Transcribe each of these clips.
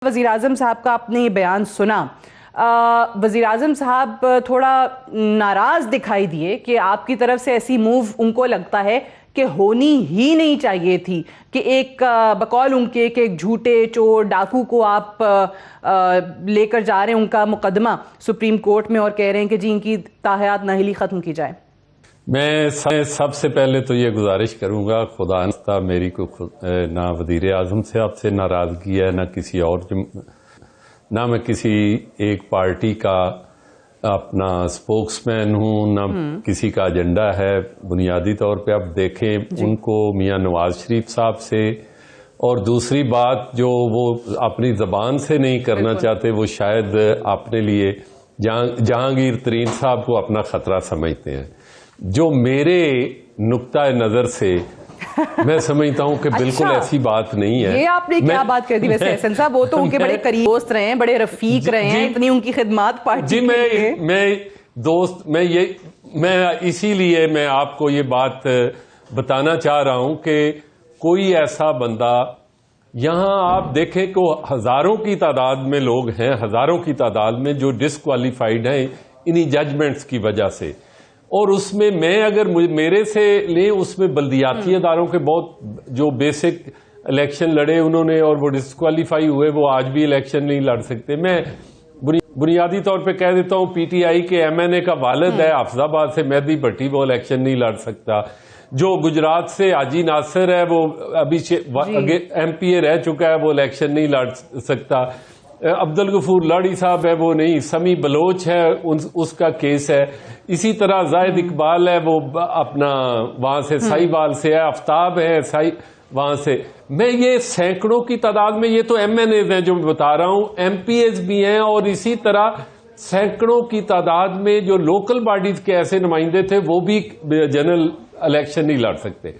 وزیر اعظم صاحب کا آپ نے یہ بیان سنا، وزیر اعظم صاحب تھوڑا ناراض دکھائی دیے کہ آپ کی طرف سے ایسی موو ان کو لگتا ہے کہ ہونی ہی نہیں چاہیے تھی، کہ ایک بقول ان کے کہ ایک جھوٹے چور ڈاکو کو آپ لے کر جا رہے ہیں ان کا مقدمہ سپریم کورٹ میں اور کہہ رہے ہیں کہ جی ان کی تاحیات نااہلی ختم کی جائے۔ میں سب سے پہلے تو یہ گزارش کروں گا، خدا نخواستہ میری کو نہ وزیر اعظم صاحب سے ناراضگی ہے، نہ کسی اور نہ میں کسی ایک پارٹی کا اپنا سپوکس مین ہوں، نہ کسی کا ایجنڈا ہے۔ بنیادی طور پہ آپ دیکھیں ان کو میاں نواز شریف صاحب سے، اور دوسری بات جو وہ اپنی زبان سے نہیں کرنا چاہتے، وہ شاید اپنے لیے جہانگیر ترین صاحب کو اپنا خطرہ سمجھتے ہیں، جو میرے نقطہ نظر سے میں سمجھتا ہوں کہ بالکل ایسی بات نہیں ہے۔ یہ آپ نے کیا بات کر دی ویسے احسن صاحب، وہ تو ان کے بڑے قریب دوست رہے ہیں، بڑے رفیق رہے ہیں، اتنی ان کی خدمات پارٹی کے لیے۔ میں اسی لیے میں آپ کو یہ بات بتانا چاہ رہا ہوں کہ کوئی ایسا بندہ یہاں آپ دیکھیں کہ ہزاروں کی تعداد میں لوگ ہیں، ہزاروں کی تعداد میں جو ڈسکوالیفائیڈ ہیں انہی ججمنٹس کی وجہ سے، اور اس میں اگر میرے سے لیں، اس میں بلدیاتی اداروں کے بہت جو بیسک الیکشن لڑے انہوں نے اور وہ ڈسکوالیفائی ہوئے، وہ آج بھی الیکشن نہیں لڑ سکتے۔ میں بنیادی طور پہ کہہ دیتا ہوں، پی ٹی آئی کے ایم این اے کا والد ہے حافظ آباد سے مہدی بھٹی، وہ الیکشن نہیں لڑ سکتا۔ جو گجرات سے حاجی ناصر ہے، وہ ابھی ایم پی اے رہ چکا ہے، وہ الیکشن نہیں لڑ سکتا۔ عبدالغفور لاڑی صاحب ہے، وہ نہیں۔ سمی بلوچ ہے، اس کا کیس ہے۔ اسی طرح زاہد اقبال ہے، وہ اپنا وہاں سے ساہیوال سے ہے۔ آفتاب ہے وہاں سے۔ میں یہ سینکڑوں کی تعداد میں، یہ تو ایم این ایز ہیں جو میں بتا رہا ہوں، ایم پی ایز بھی ہیں، اور اسی طرح سینکڑوں کی تعداد میں جو لوکل باڈیز کے ایسے نمائندے تھے وہ بھی جنرل الیکشن نہیں لڑ سکتے۔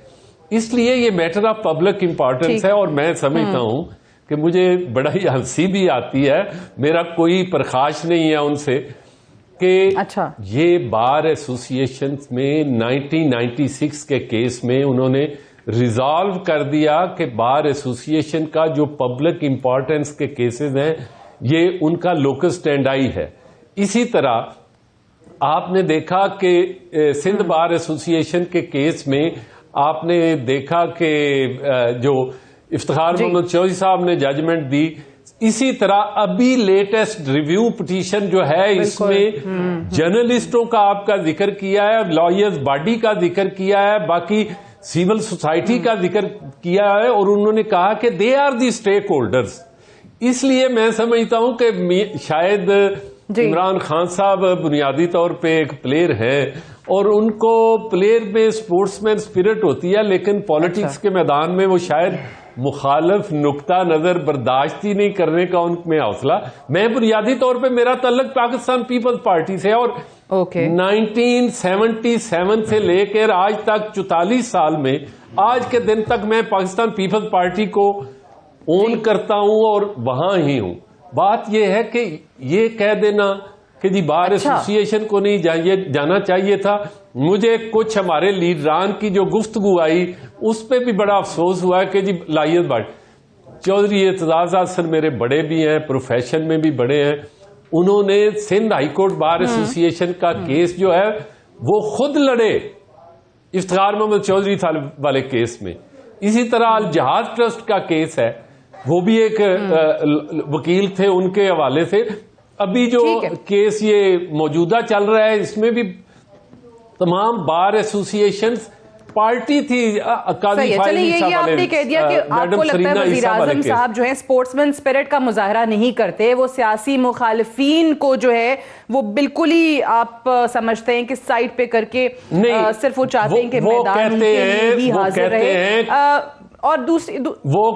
اس لیے یہ میٹر آف پبلک امپورٹنس ہے، اور میں سمجھتا ہوں کہ مجھے بڑا ہی ہنسی بھی آتی ہے، میرا کوئی پرخاش نہیں ہے ان سے، کہ یہ بار ایسوسی ایشن میں 1996 کے کیس میں انہوں نے ریزالو کر دیا کہ بار ایسوسی ایشن کا جو پبلک امپورٹنس کے کیسز ہیں یہ ان کا لوکس اسٹینڈائی ہے۔ اسی طرح آپ نے دیکھا کہ سندھ بار ایسوسی ایشن کے کیس میں آپ نے دیکھا کہ جو افتخار محمد چودھری صاحب نے ججمنٹ دی، اسی طرح ابھی لیٹسٹ ریویو پٹیشن جو ہے اس میں جرنلسٹوں کا آپ کا ذکر کیا ہے، لائرز باڈی کا ذکر کیا ہے، باقی سول سوسائٹی کا ذکر کیا ہے، اور انہوں نے کہا کہ they are the stakeholders. اس لیے میں سمجھتا ہوں کہ شاید عمران خان صاحب بنیادی طور پہ ایک پلیئر ہیں، اور ان کو پلیئر میں اسپورٹس مین اسپرٹ ہوتی ہے، لیکن پالیٹکس کے میدان میں وہ شاید مخالف نقطہ نظر برداشت ہی نہیں کرنے کا ان میں حوصلہ۔ میں بنیادی طور پہ میرا تعلق پاکستان پیپلز پارٹی سے، اور 1977 سے لے کر آج تک 44 سال میں آج کے دن تک میں پاکستان پیپلز پارٹی کو اون کرتا ہوں اور وہاں ہی ہوں۔ بات یہ ہے کہ یہ کہہ دینا کہ جی بار ایسوسی ایشن کو نہیں جانا چاہیے تھا، مجھے کچھ ہمارے لیڈران کی جو گفتگو آئی اس پہ بھی بڑا افسوس ہوا ہے کہ جی لائیت باڈی چودھری اعتزاز حسن میرے بڑے بھی ہیں، پروفیشن میں بھی بڑے ہیں، انہوں نے سندھ ہائی کورٹ بار ایسوسی ایشن کا کیس جو ہے وہ خود لڑے افتخار محمد چودھری والے کیس میں۔ اسی طرح الجہاد ٹرسٹ کا کیس ہے، وہ بھی ایک وکیل تھے ان کے حوالے سے۔ ابھی جو کیس یہ موجودہ چل رہا ہے اس میں بھی تمام بار ایسوسی ایشنز پارٹی تھی۔ یہ آپ نے کہہ دیا کہ آپ کو لگتا ہے وزیر اعظم صاحب جو ہے اسپورٹس مین اسپرٹ کا مظاہرہ نہیں کرتے، وہ سیاسی مخالفین کو جو ہے وہ بالکل ہی آپ سمجھتے ہیں کہ سائڈ پہ کر کے صرف وہ چاہتے ہیں کہ میدان ان کے لیے ہی حاضر رہے، اور دوسری وہ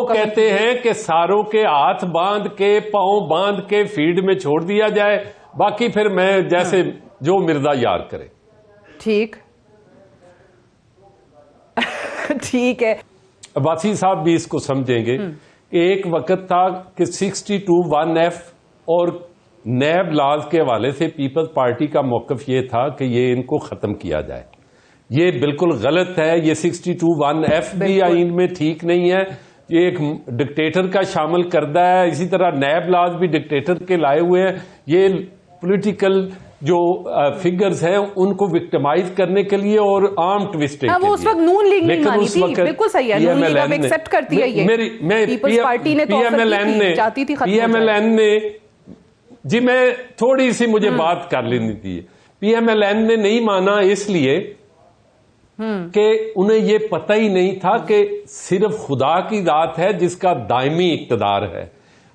کہتے ہیں کہ ساروں کے ہاتھ باندھ کے پاؤں باندھ کے فیلڈ میں چھوڑ دیا جائے، باقی پھر میں جیسے جو مرزا یار کرے۔ ٹھیک ہے، عباسی صاحب بھی اس کو سمجھیں گے کہ ایک وقت تھا کہ 62(1)(f) اور نیب لاز کے حوالے سے پیپلز پارٹی کا موقف یہ تھا کہ یہ ان کو ختم کیا جائے۔ یہ بالکل غلط ہے، یہ 62(1)(f) بھی آئین میں ٹھیک نہیں ہے۔ یہ ایک ڈکٹیٹر کا شامل کردہ ہے. اسی طرح نیب لاز بھی ڈکٹیٹر کے لائے ہوئے ہیں. یہ پولیٹیکل جو فگرز ہیں ان کو وکٹمائز کرنے کے لیے اور عام ٹوسٹنگ کے لیے. وہ اس وقت نون لیگ نہیں مانی تھی. بالکل صحیح ہے, نون لیگ اب ایکسپٹ کرتی ہے. یہ پیپلز پارٹی نے چاہتی تھی پی ایم ایل این نے, جی میں تھوڑی سی مجھے بات کر لینی تھی. پی ایم ایل این نے نہیں مانا اس لیے کہ انہیں یہ پتہ ہی نہیں تھا کہ صرف خدا کی ذات ہے جس کا دائمی اقتدار ہے,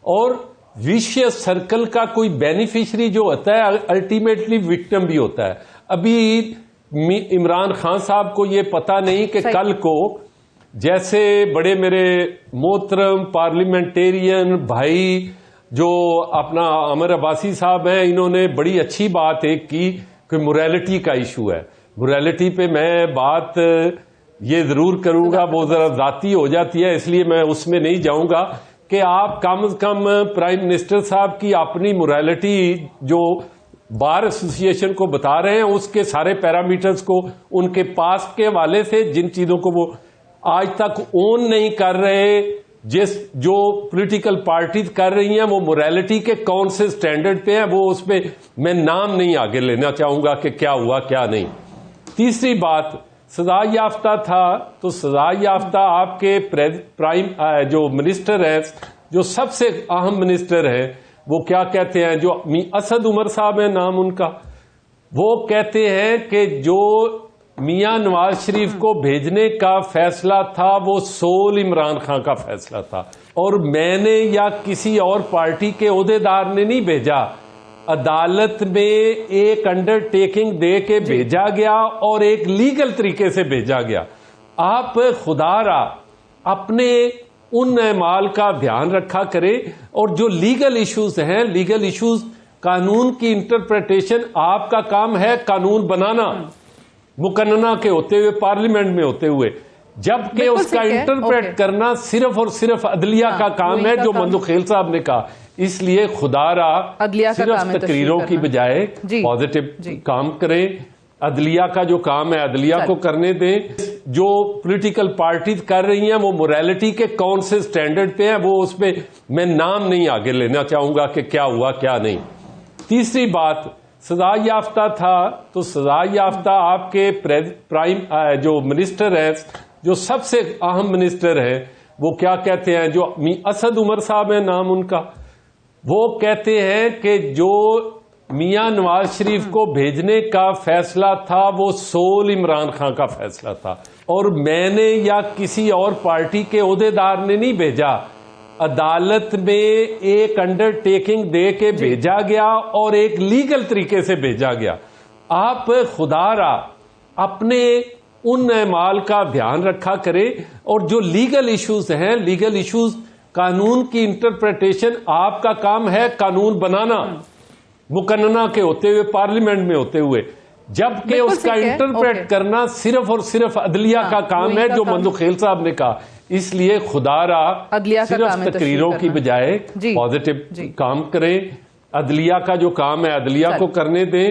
اور ویشیس سرکل کا کوئی بینیفیشری جو ہوتا ہے الٹیمیٹلی وکٹم بھی ہوتا ہے. ابھی عمران خان صاحب کو یہ پتہ نہیں کہ کل کو جیسے بڑے میرے محترم پارلیمنٹیرین بھائی جو اپنا عمر عباسی صاحب ہیں, انہوں نے بڑی اچھی بات ایک کی کہ موریلٹی کا ایشو ہے. موریلٹی پہ میں بات یہ ضرور کروں گا, وہ ذرا ذاتی ہو جاتی ہے اس لیے میں اس میں نہیں جاؤں گا, کہ آپ کم از کم پرائم منسٹر صاحب کی اپنی موریلٹی جو بار ایسوسی ایشن کو بتا رہے ہیں اس کے سارے پیرامیٹرز کو ان کے پاسٹ کے حوالے سے جن چیزوں کو وہ آج تک اون نہیں کر رہے, جو پولیٹیکل پارٹیز کر رہی ہیں وہ موریلٹی کے کون سے سٹینڈرڈ پہ ہیں, وہ اس میں میں نام نہیں آگے لینا چاہوں گا کہ کیا ہوا کیا نہیں. تیسری بات, سزا یافتہ تھا تو سزا یافتہ آپ کے پرائم جو منسٹر ہیں, جو سب سے اہم منسٹر ہیں, وہ کیا کہتے ہیں, جو اسد عمر صاحب ہیں نام ان کا, وہ کہتے ہیں کہ جو میاں نواز شریف کو بھیجنے کا فیصلہ تھا وہ سول عمران خان کا فیصلہ تھا, اور میں نے یا کسی اور پارٹی کے عہدیدار نے نہیں بھیجا. عدالت میں ایک انڈر ٹیکنگ دے کے بھیجا گیا اور ایک لیگل طریقے سے بھیجا گیا. آپ خدا را اپنے ان اعمال کا دھیان رکھا کرے, اور جو لیگل ایشوز ہیں, لیگل ایشوز قانون کی انٹرپریٹیشن آپ کا کام ہے قانون بنانا, مقننہ کے ہوتے ہوئے پارلیمنٹ میں ہوتے ہوئے, جبکہ اس کا انٹرپریٹ کرنا صرف اور صرف عدلیہ کا کام ہے, جو مندو خیل صاحب نے کہا. اس لیے خدا را صرف تقریروں کی بجائے پازیٹو کام کریں. عدلیہ کا جو کام ہے عدلیہ کو کرنے دیں. جو پولیٹیکل پارٹیز کر رہی ہیں وہ موریلٹی کے کون سے سٹینڈرڈ پہ ہیں, وہ اس میں میں نام نہیں آگے لینا چاہوں گا کہ کیا ہوا کیا نہیں. تیسری بات, سزا یافتہ تھا تو سزا یافتہ آپ کے پرائم جو منسٹر ہیں, جو سب سے اہم منسٹر ہیں, وہ کیا کہتے ہیں, جو اسد عمر صاحب ہیں نام ان کا, وہ کہتے ہیں کہ جو میاں نواز شریف کو بھیجنے کا فیصلہ تھا وہ سول عمران خان کا فیصلہ تھا, اور میں نے یا کسی اور پارٹی کے عہدیدار نے نہیں بھیجا. عدالت میں ایک انڈر ٹیکنگ دے کے بھیجا گیا اور ایک لیگل طریقے سے بھیجا گیا. آپ خدا را اپنے ان اعمال کا دھیان رکھا کرے, اور جو لیگل ایشوز ہیں, لیگل ایشوز قانون کی انٹرپریٹیشن آپ کا کام ہے قانون بنانا, مقننہ کے ہوتے ہوئے پارلیمنٹ میں ہوتے ہوئے, جبکہ اس کا انٹرپریٹ کرنا صرف اور صرف عدلیہ کا کام ہے, جو مندو خیل صاحب نے کہا. اس لیے خدا را صرف تقریروں کی بجائے پازیٹو کام کریں. عدلیہ کا جو کام ہے عدلیہ کو کرنے دیں.